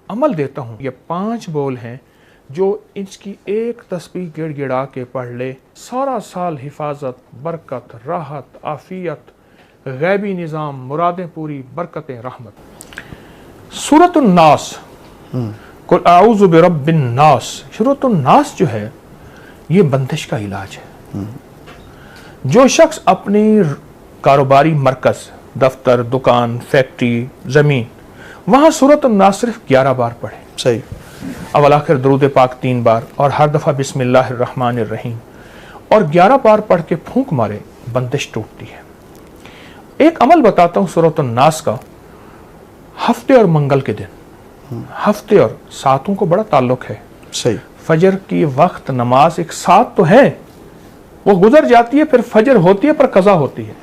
अमल देता हूँ। ये 5 बोल हैं जो इसकी एक तस्बीह गिड़गिड़ा के पढ़ ले, सारा साल हिफाजत, बरकत, राहत, आफियत, गैबी निज़ाम, मुरादें पूरी, बरकतें, रहमत। सूरतुन नास, कुल आऊज़ु बिरब्बिन नास, सूरतुन नास जो है ये बंदिश का इलाज है। जो शख्स अपनी कारोबारी मरकज़, दफ्तर, दुकान, फैक्ट्री, ज़मीन, वहाँ सूरतुन नास सिर्फ 11 बार पढ़े। सही। अवल आखिर दरूद पाक 3 बार और हर दफ़ा बिस्मिल्लाहिर्रहमानिर्रहीम और 11 बार पढ़ के फूंक मारे, बंदिश टूटती है। एक अमल बताता हूँ सूरतुन नास का। हफ्ते और मंगल के दिन, हफ्ते और सातों को बड़ा ताल्लुक है। सही। फजर की वक्त नमाज एक साथ तो है, वो गुजर जाती है, फिर फजर होती है पर कज़ा होती है।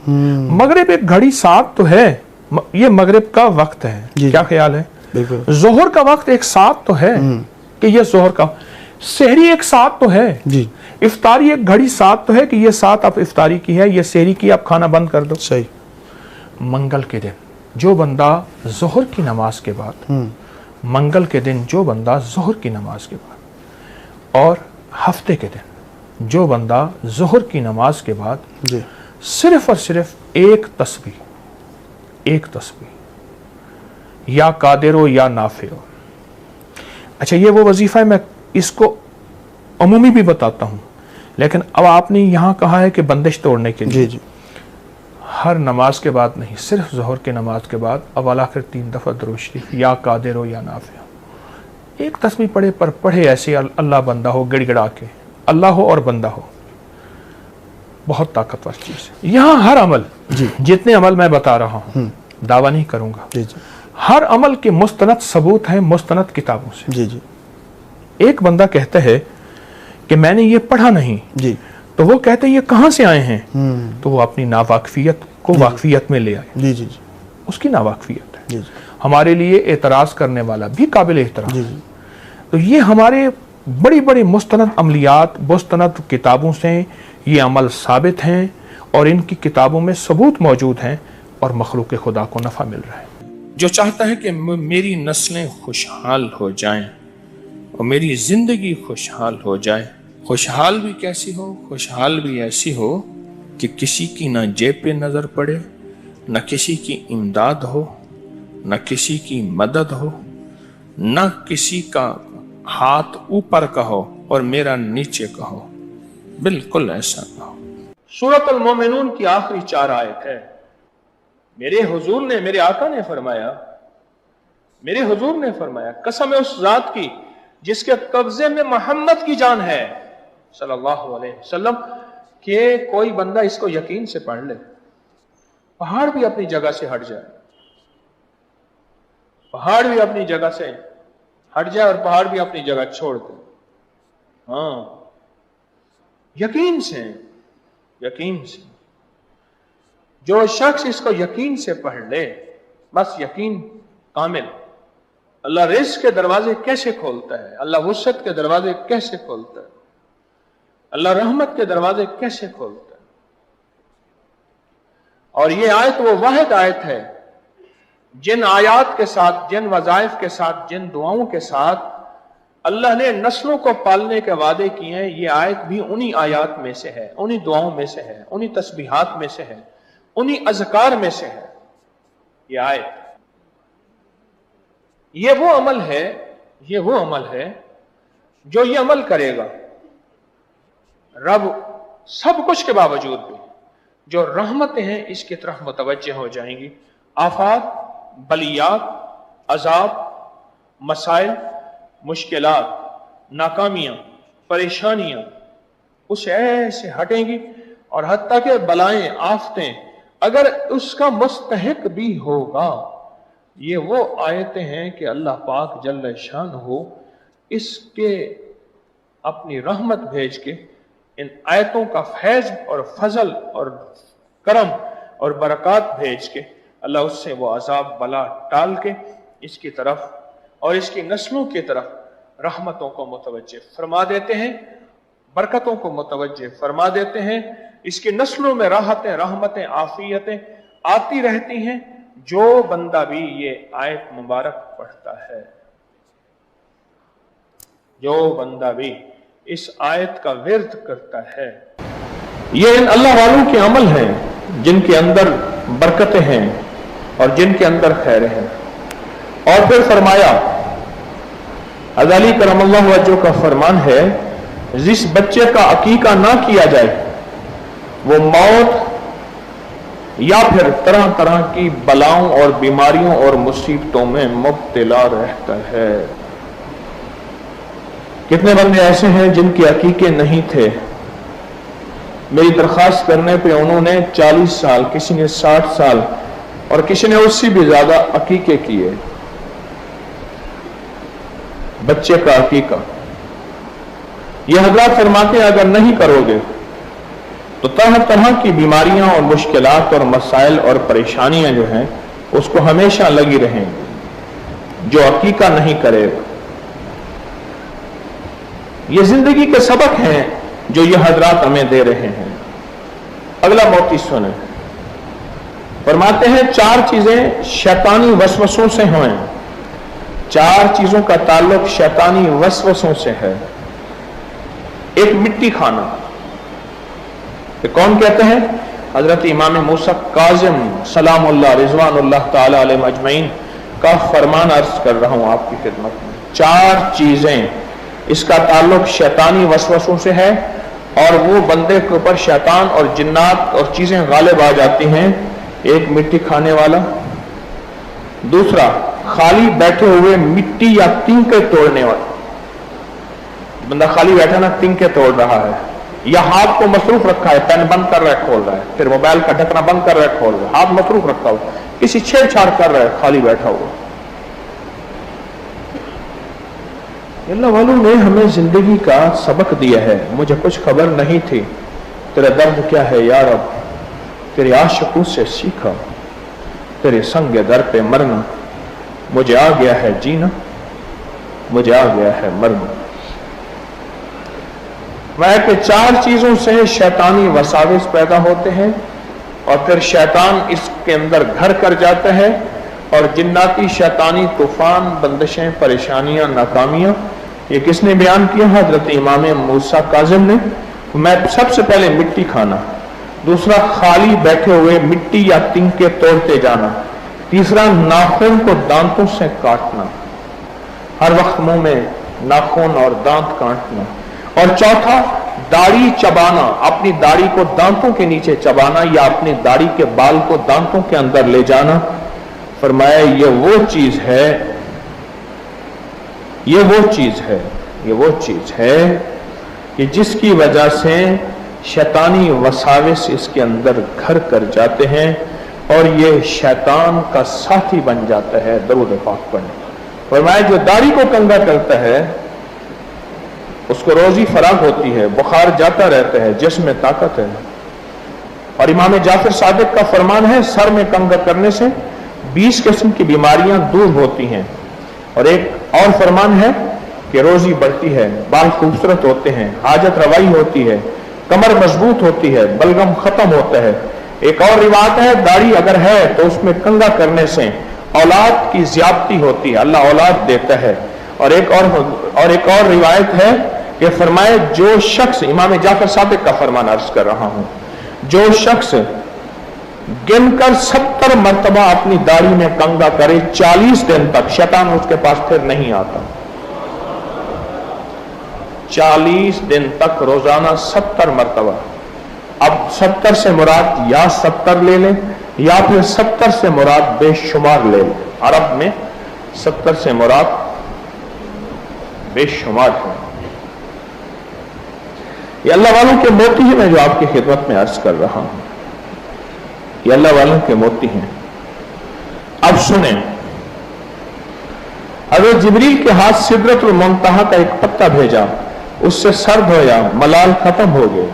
मगरिब एक घड़ी साथ तो है, ये मगरिब का वक्त है। क्या ख्याल है? जोहर का वक्त एक साथ तो है कि ये जोहर का, सहरी एक साथ तो है जी, इफ्तारी एक घड़ी साथ तो है कि ये साथ अब इफ्तारी की है, ये सहरी की, अब खाना बंद कर दो। सही। मंगल के दिन जो बंदा जोहर की नमाज के बाद, मंगल के दिन जो बंदा जोहर की नमाज के बाद, और हफ्ते के दिन जो बंदा जोहर की नमाज के बाद जी सिर्फ और सिर्फ एक तस्बीह या कादिरो या नाफिरो। अच्छा, ये वो वजीफा है, मैं इसको अमूमी भी बताता हूँ, लेकिन अब आपने यहाँ कहा है कि बंदिश तोड़ने के लिए। जी। हर नमाज के बाद नहीं, सिर्फ ज़ोहर के नमाज के बाद अव्वल आखिर 3 दफ़ा दुरूद शरीफ या कादिरो या नाफिरो, एक तस्बीह पढ़े, पर पढ़े ऐसे अल्लाह बंदा हो, गिड़गिड़ा के, अल्लाह हो और बंदा हो। बहुत ताकतवर चीज़ है। यहाँ हर अमल जी, जितने अमल मैं बता रहा हूँ, दावा नहीं करूँगा, हर अमल के मुस्तनद सबूत हैं मुस्तनद किताबों से। जी जी। एक बंदा कहता है कि मैंने ये पढ़ा नहीं जी, तो वो कहते हैं ये कहाँ से आए हैं, तो वो अपनी नावाकफियत को वाकफियत में ले आए। जी जी जी। उसकी नावाकफियत है। जी जी। हमारे लिए एतराज करने वाला भी काबिल एहतराम। तो ये हमारे बड़ी बड़ी मुस्तनद अमलियात, मुस्तनद किताबों से ये अमल साबित हैं और इनकी किताबों में सबूत मौजूद हैं और मखलूक खुदा को नफ़ा मिल रहा है। जो चाहता है कि मेरी नस्लें खुशहाल हो जाएं और मेरी जिंदगी खुशहाल हो जाए, खुशहाल भी कैसी हो, खुशहाल भी ऐसी हो कि किसी की ना जेब पे नजर पड़े, न किसी की इमदाद हो, न किसी की मदद हो, न किसी का हाथ ऊपर का हो और मेरा नीचे का हो, बिल्कुल ऐसा ना हो। सूरत अल मोमिनून की आखिरी 4 आयत है। मेरे हुजूर ने, मेरे आका ने फरमाया, मेरे हुजूर ने फरमाया, कसम है उस जात की जिसके कब्जे में मोहम्मद की जान है सल्लल्लाहु अलैहि वसल्लम, कि कोई बंदा इसको यकीन से पढ़ ले, पहाड़ भी अपनी जगह से हट जाए, पहाड़ भी अपनी जगह से हट जाए और पहाड़ भी अपनी जगह छोड़ दे। हाँ, यकीन से, यकीन से। जो शख्स इसको यकीन से पढ़ ले, बस यकीन कामिल। अल्लाह रिज़्क़ के दरवाजे कैसे खोलता है, अल्लाह वुसअत के दरवाजे कैसे खोलता है, अल्लाह रहमत के दरवाजे कैसे खोलता है। और ये आयत वो वाहिद आयत है जिन आयात के साथ, जिन वज़ाइफ के साथ, जिन दुआओं के साथ अल्लाह ने नस्लों को पालने के वादे किए हैं, ये आयत भी उन्हीं आयात में से है, उन्हीं दुआओं में से है, उन्हीं तस्बीहात में से है, उन्हीं अज़कार में से है। ये आयत, ये वो अमल है, ये वो अमल है जो ये अमल करेगा, रब सब कुछ के बावजूद भी जो रहमतें हैं इसकी तरफ मुतवज्जे हो जाएंगी। आफात, बलियात, अजाब, मसाइल, मुश्किलात, नाकामियां, परेशानियां उस ऐसे हटेंगी, और हत्ता के बलाएं, आफतें अगर उसका मुस्तहिक भी होगा। ये वो आयतें हैं कि अल्लाह पाक जल्ल शान हो इसके अपनी रहमत भेज के इन आयतों का फैज और फजल और करम और बरकत भेज के अल्लाह उससे वो अजाब बला टाल के इसकी तरफ और इसकी नस्लों की तरफ रहमतों को मुतवज्जे फरमा देते हैं, बरकतों को मुतवज्जे फरमा देते हैं। इसकी नस्लों में राहतें, रहमतें, आफियतें आती रहती हैं जो बंदा भी ये आयत मुबारक पढ़ता है। जो बंदा भी इस आयत का विर्द करता है, ये इन अल्लाह वालों के अमल हैं जिनके अंदर बरकतें हैं और जिनके अंदर खैर हैं। और फिर फरमाया, हज़रत अली करमल्लाहु वजहहु का फरमान है, जिस बच्चे का अकीका ना किया जाए वो मौत या फिर तरह तरह की बलाओं और बीमारियों और मुसीबतों में मुब्तला रहता है। कितने बंदे ऐसे हैं जिनके अकीके नहीं थे, मेरी दरख्वास्त करने पे उन्होंने 40 साल, किसी ने 60 साल और किसी ने उससे भी ज्यादा अकीके किए। बच्चे का अकीका, ये हजरत फरमाते हैं अगर नहीं करोगे तो तरह तरह की बीमारियां और मुश्किलात और मसाइल और परेशानियां जो हैं उसको हमेशा लगी रहेंगी जो अकीका नहीं करेगा। ये जिंदगी के सबक हैं जो ये हजरात हमें दे रहे हैं। अगला मोती सुने, फरमाते हैं 4 चीजें शैतानी वसवसों से हों। 4 चीजों का ताल्लुक शैतानी वसवसों से है। एक, मिट्टी खाना। तो कौन कहते हैं? हजरत इमाम मूसा काजिम सलामुल्लाह रिजवानुल्लाह ताला अलैहि अजमईन का फरमान अर्ज कर रहा हूं आपकी खिदमत में। 4 चीजें, इसका ताल्लुक शैतानी वसवसों से है और वो बंदे के ऊपर शैतान और जिन्नात और चीजें गालिब आ जाती हैं। एक, मिट्टी खाने वाला। दूसरा, खाली बैठे हुए मिट्टी या तिनके तोड़ने वाला। बंदा खाली बैठा ना, तिनके तोड़ रहा है या हाथ को मसरूफ रखा है, पेन बंद कर रहा है खोल रहा है, फिर मोबाइल का ढकना बंद कर रहा है खोल रहा है, हाथ मसरूफ रखा हुआ, किसी छेड़छाड़ कर रहा है खाली बैठा हुआ। अल्लाह वालों ने हमें जिंदगी का सबक दिया है। मुझे कुछ खबर नहीं थी, तेरा दर्द क्या है या रब, तेरे आशिकों से सीखा, तेरे संग दर पे मरना, मुझे आ गया है जीना, मुझे आ गया है मरना। वह कि 4 चीजों से शैतानी वसाविस पैदा होते हैं और फिर शैतान इसके अंदर घर कर जाता है और जिन्नाती शैतानी तूफान, बंदिशें, परेशानियां, नाकामियां। ये किसने बयान किया? हजरत इमाम मूसा काजिम ने। मैं सबसे पहले मिट्टी खाना, दूसरा खाली बैठे हुए मिट्टी या तिनके तोड़ते जाना, तीसरा नाखून को दांतों से काटना, हर वक्त मुंह में नाखून और दांत काटना, और चौथा दाढ़ी चबाना, अपनी दाढ़ी को दांतों के नीचे चबाना या अपनी दाढ़ी के बाल को दांतों के अंदर ले जाना। फरमाया ये वो चीज है, ये वो चीज है, ये वो चीज है कि जिसकी वजह से शैतानी वसाविस इसके अंदर घर कर जाते हैं और ये शैतान का साथी बन जाता है। दरूद पाक पढ़ने। फरमाया जो दाढ़ी को कंगा करता है उसको रोजी फराग होती है, बुखार जाता रहता है, जिस्म में ताकत है। और इमाम जाफर सादिक का फरमान है सर में कंगा करने से 20 किस्म की बीमारियां दूर होती हैं। और एक और फरमान है कि रोजी बढ़ती है, बाल खूबसूरत होते हैं, हाजत रवाई होती है, कमर मजबूत होती है, बलगम खत्म होता है। एक और रिवायत है दाढ़ी अगर है तो उसमें कंगा करने से औलाद की ज्यादती होती है, अल्लाह औलाद देता है। और एक और रिवायत है कि फरमाए जो शख्स, इमाम जाफर सादिक का फरमान अर्ज कर रहा हूं, जो शख्स गिनकर 70 मरतबा अपनी दाढ़ी में कंगा करे 40 दिन तक, शैतान उसके पास फिर नहीं आता। 40 दिन तक रोजाना 70 मरतबा। अब 70 से मुराद या 70 ले लें या फिर 70 से मुराद बेशुमार ले लें। अरब में 70 से मुराद बेशुमार है। ये अल्लाह वालों के मोती हैं, मैं जो आपकी खिदमत में अर्ज कर रहा हूं, ये अल्लाह वालों के मोती हैं। अब सुने, हज़रत जिब्रील के हाथ सिदरतुल मुंतहा का एक पत्ता भेजा, उससे सर धोया, मलाल खत्म हो गया।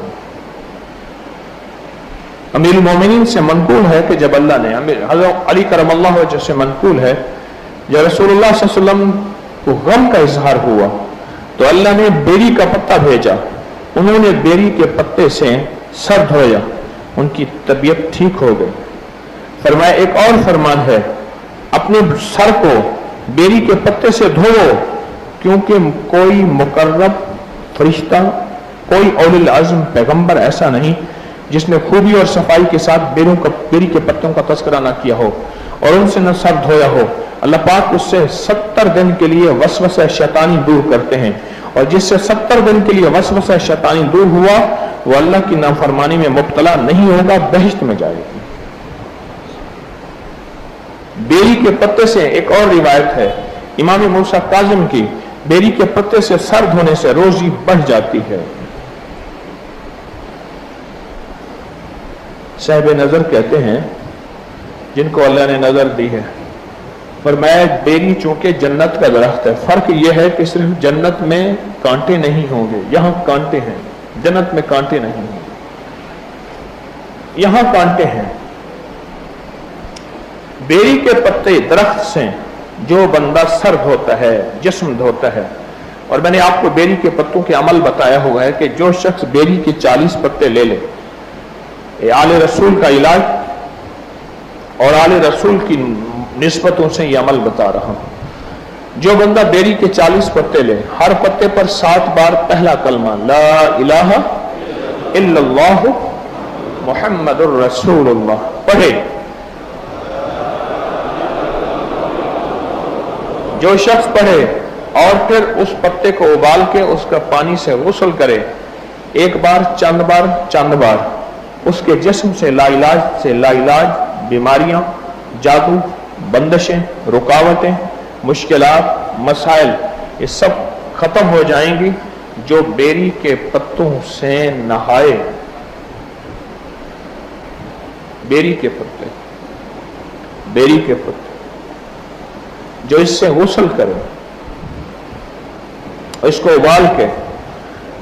अमीरुल मोमिनीन से मनकूल है कि जब अल्लाह ने, हज़रत अली करमल्लाहु वजह से मनकूल है, जब रसूलुल्लाह सल्लल्लाहु अलैहि वसल्लम को गम का इजहार हुआ तो अल्लाह ने बेरी का पत्ता भेजा, उन्होंने बेरी के पत्ते से सर धोया, उनकी तबीयत ठीक हो गई। फरमाया एक और फरमान है, अपने सर को बेरी के पत्ते से धोवो क्योंकि कोई मुकर्रब फरिश्ता, कोई औलिल आज़म पैगंबर ऐसा नहीं जिसने खूबी और सफाई के साथ बेरी के पत्तों का तस्करा ना किया हो और उनसे न सर धोया हो। अल्लाह पाक उससे 70 दिन के लिए वसवसा शैतानी दूर करते हैं, और जिससे 70 दिन के लिए वसवसा शैतानी दूर हुआ वो अल्लाह की नाफरमानी में मुब्तला नहीं होगा, बहिश्त में जाएगा। बेरी के पत्ते से एक और रिवायत है इमाम मूसा काज़िम की, बेरी के पत्ते से सर धोने से रोजी बढ़ जाती है। साहिब नजर कहते हैं जिनको अल्लाह ने नजर दी है, फरमाया बेरी चूंकि जन्नत का दरख्त है, फर्क यह है कि सिर्फ जन्नत में कांटे नहीं होंगे, यहां कांटे हैं, जन्नत में कांटे नहीं होंगे, यहां कांटे हैं। बेरी के पत्ते दरख्त से जो बंदा सर धोता है, जिस्म धोता है, और मैंने आपको बेरी के पत्तों के अमल बताया हुआ है कि जो शख्स बेरी के 40 पत्ते ले ले, आले रसूल का इलाज और आले रसूल की निस्बतों से ये अमल बता रहा हूं। जो बंदा बेरी के 40 पत्ते ले, हर पत्ते पर 7 बार पहला कलमा ला इलाहा इल्लल्लाह मुहम्मदुर रसूलुल्लाह पढ़े, जो शख्स पढ़े और फिर उस पत्ते को उबाल के उसका पानी से गुस्ल करे, एक बार चंद बार, उसके जिस्म से लाइलाज बीमारियां, जादू, बंदिशें, रुकावटें, मुश्किलात, मसाइल ये सब खत्म हो जाएंगी। जो बेरी के पत्तों से नहाए, बेरी के पत्ते जो इससे गुस्ल करे, इसको उबाल के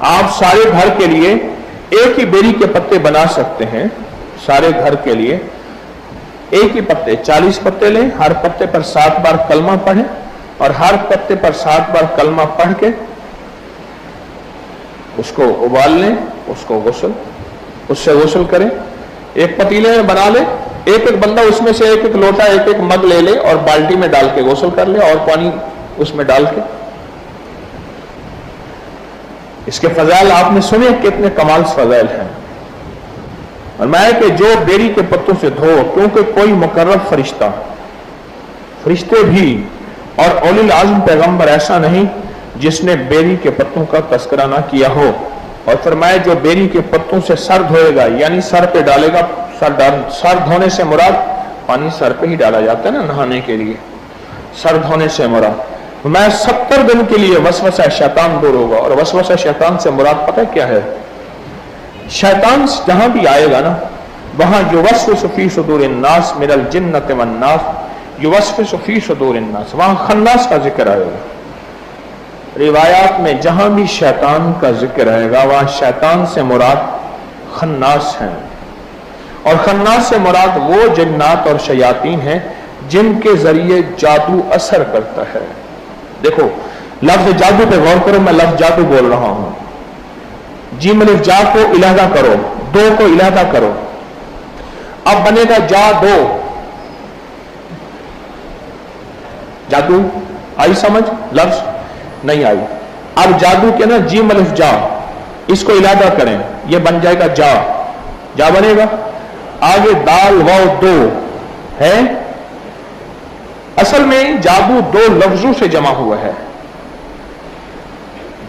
आप सारे घर के लिए एक ही बेरी के पत्ते बना सकते हैं। सारे घर के लिए एक ही पत्ते, 40 पत्ते लें, हर पत्ते पर 7 बार कलमा पढ़ें और हर पत्ते पर 7 बार कलमा पढ़ के उसको उबाल लें, उसको उससे गुस्ल करें। एक पतीले में बना ले, एक बंदा उसमें से एक लोटा, एक मग ले ले और बाल्टी में डाल के गुस्ल कर ले, और पानी उसमें डाल के। इसके फजाइल आपने सुने, कितने कमाल फजाइल हैं। और मैं कि जो बेरी के पत्तों से धो, क्योंकि कोई मुकर्रब फरिश्ते भी और औलिल आज़म पैगंबर ऐसा नहीं जिसने बेरी के पत्तों का तस्करा ना किया हो। और फरमाया जो बेरी के पत्तों से सर धोएगा, यानी सर पे डालेगा, सर धोने से मुराद पानी सर पे ही डाला जाता है ना नहाने के लिए, सर धोने से मुराद मैं 70 दिन के लिए वसवसा शैतान दूर होगा। और वसवसा शैतान से मुराद पता है क्या है? शैतान जहां भी आएगा ना, वहां युवस्विसु फी सुदूरिन्नास मिनल जिन्नति वन्नास, युवस्विसु फी सुदूरिन्नास, वहां खन्नास का जिक्र आएगा। रिवायात में जहां भी शैतान का जिक्र आएगा वहां शैतान से मुराद खन्नास है, और खन्नास से मुराद वो जिन्नात और शयातीन हैं जिनके जरिए जादू असर करता है। देखो लफ्ज जादू पे गौर करो, मैं लफ्ज जादू बोल रहा हूं। जीम अलिफ जा को इलादा करो, दो को इलादा करो, अब बनेगा जा दो। जादू आई समझ? लफ्ज नहीं आई। अब जादू के ना जीम अलिफ जा, इसको इलादा करें, यह बन जाएगा जा बनेगा। आगे दाल वाव दो है, असल में जादू 2 लफ्जों से जमा हुआ है।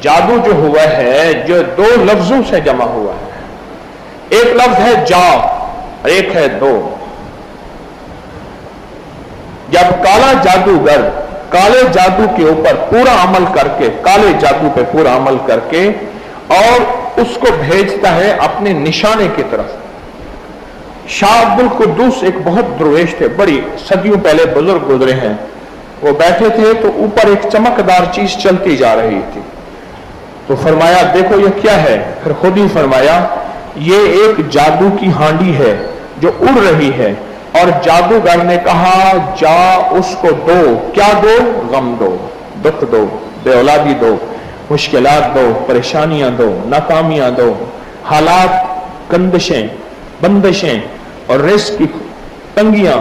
जादू जो हुआ है जो 2 लफ्जों से जमा हुआ है। एक लफ्ज है जा और एक है दो। जब काला जादूगर काले जादू के ऊपर पूरा अमल करके, काले जादू पे पूरा अमल करके और उसको भेजता है अपने निशाने की तरफ। शाह अब्दुल कुद्दूस एक बहुत दुर्वेश थे, बड़ी सदियों पहले बुजुर्ग गुजरे हैं। वो बैठे थे तो ऊपर एक चमकदार चीज चलती जा रही थी, तो फरमाया देखो ये क्या है? फिर खुद ही फरमाया ये एक जादू की हांडी है जो उड़ रही है। और जादूगर ने कहा जा उसको दो। क्या दो? गम दो, दुख दो, बेऔलादी दो, मुश्किलात दो, परेशानियां दो, नाकामियां दो, हालात, कंदिशें, बंदिशें और रिस्क की तंगियां,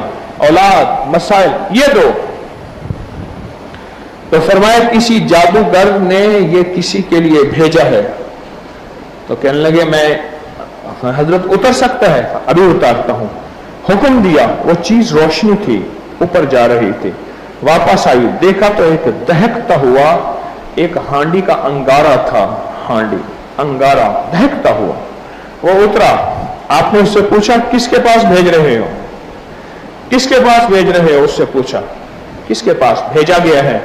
औलाद, मसाइल, ये दो। تو فرمایا کسی جادوگر نے یہ کسی کے لیے بھیجا ہے. تو کہنے لگے میں حضرت اتر سکتا ہے؟ ابھی اتارتا ہوں. حکم دیا. وہ چیز روشنی تھی, اوپر جا رہی تھی, واپس آئی, دیکھا تو ایک دہکتا ہوا ایک ہانڈی کا انگارہ تھا. ہانڈی انگارہ دہکتا ہوا. وہ اترا. آپ نے اس سے پوچھا کس کے پاس بھیج رہے ہو؟ کس کے پاس بھیج رہے ہو؟ اس سے پوچھا کس کے پاس بھیجا گیا ہے؟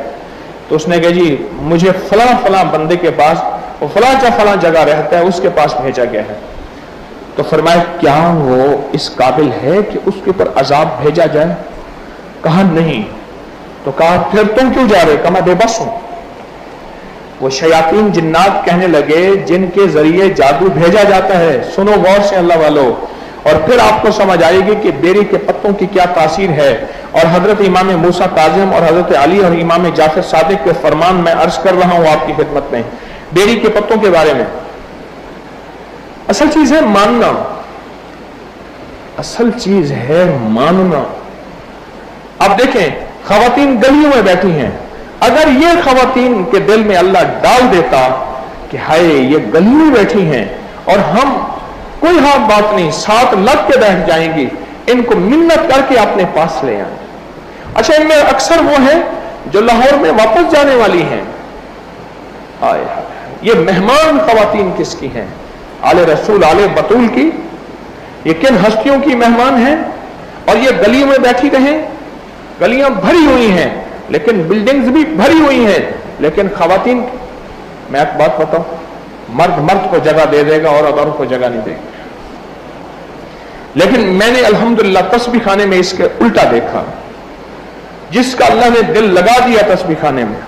تو اس نے کہا جی مجھے فلاں فلاں بندے کے پاس, وہ فلاں جگہ رہتا ہے, اس کے پاس بھیجا گیا ہے. تو فرمایا کیا وہ اس قابل ہے کہ اس کے اوپر عذاب بھیجا جائے؟ کہا نہیں. تو کہا پھر تم کیوں جا رہے؟ کہا میں بے بس ہوں. وہ شیاطین جنات کہنے لگے جن کے ذریعے جادو بھیجا جاتا ہے, سنو غور سے اللہ والو, اور پھر آپ کو سمجھ آئے گی کہ بیری کے پتوں کی کیا تاثیر ہے. اور حضرت امام موسیٰ کاظم اور حضرت علی اور امام جعفر صادق کے فرمان میں عرض کر رہا ہوں آپ کی خدمت میں بیری کے پتوں کے بارے میں. اصل چیز ہے ماننا, اصل چیز ہے ماننا. اب دیکھیں خواتین گلیوں میں بیٹھی ہیں, اگر یہ خواتین کے دل میں اللہ ڈال دیتا کہ ہائے یہ گلی میں بیٹھی ہیں اور ہم کوئی ہاتھ بات نہیں, ساتھ لگ کے بیٹھ جائیں گی, ان کو منت کر کے اپنے پاس لے آئیں. اچھا ان میں اکثر وہ ہیں جو لاہور میں واپس جانے والی ہیں. یہ مہمان خواتین کس کی ہیں؟ آل رسول آل بطول کی. یہ کن ہستیوں کی مہمان ہیں؟ اور یہ گلیوں میں بیٹھی رہیں. گلیاں بھری ہوئی ہیں لیکن بلڈنگز بھی بھری ہوئی ہیں, لیکن خواتین, میں ایک بات بتاؤں, مرد مرد کو جگہ دے دے گا اور عورت کو جگہ نہیں دے گا. لیکن میں نے الحمدللہ تسبیح خانے میں اس کے الٹا دیکھا. جس کا اللہ نے دل لگا دیا تسبیح خانے میں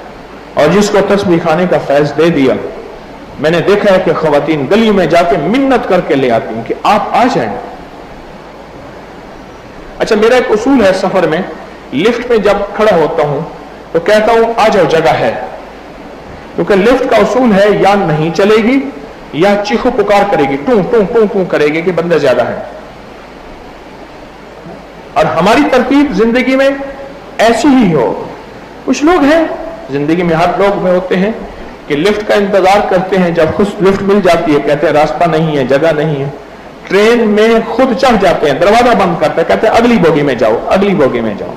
اور جس کو تسبیح خانے کا فیض دے دیا, میں نے دیکھا ہے کہ خواتین گلی میں جا کے منت کر کے لے آتی ہیں کہ آپ آ جائیں. اچھا میرا ایک اصول ہے سفر میں, لفٹ میں جب کھڑا ہوتا ہوں تو کہتا ہوں آ جاؤ جگہ ہے, کیونکہ لفٹ کا اصول ہے یا نہیں چلے گی یا چیخو پکار کرے گی, ٹوں ٹوں ٹوں ٹوں کرے گی کہ بندے زیادہ ہیں. اور ہماری ترتیب زندگی میں ایسی ہی ہو. کچھ لوگ ہیں زندگی میں, ہر لوگ میں ہوتے ہیں کہ لفٹ کا انتظار کرتے ہیں, جب خود لفٹ مل جاتی ہے کہتے ہیں راستہ نہیں ہے, جگہ نہیں ہے. ٹرین میں خود چڑھ جاتے ہیں, دروازہ بند کرتے ہیں, کہتے ہیں اگلی بوگی میں جاؤ, اگلی بوگی میں جاؤ.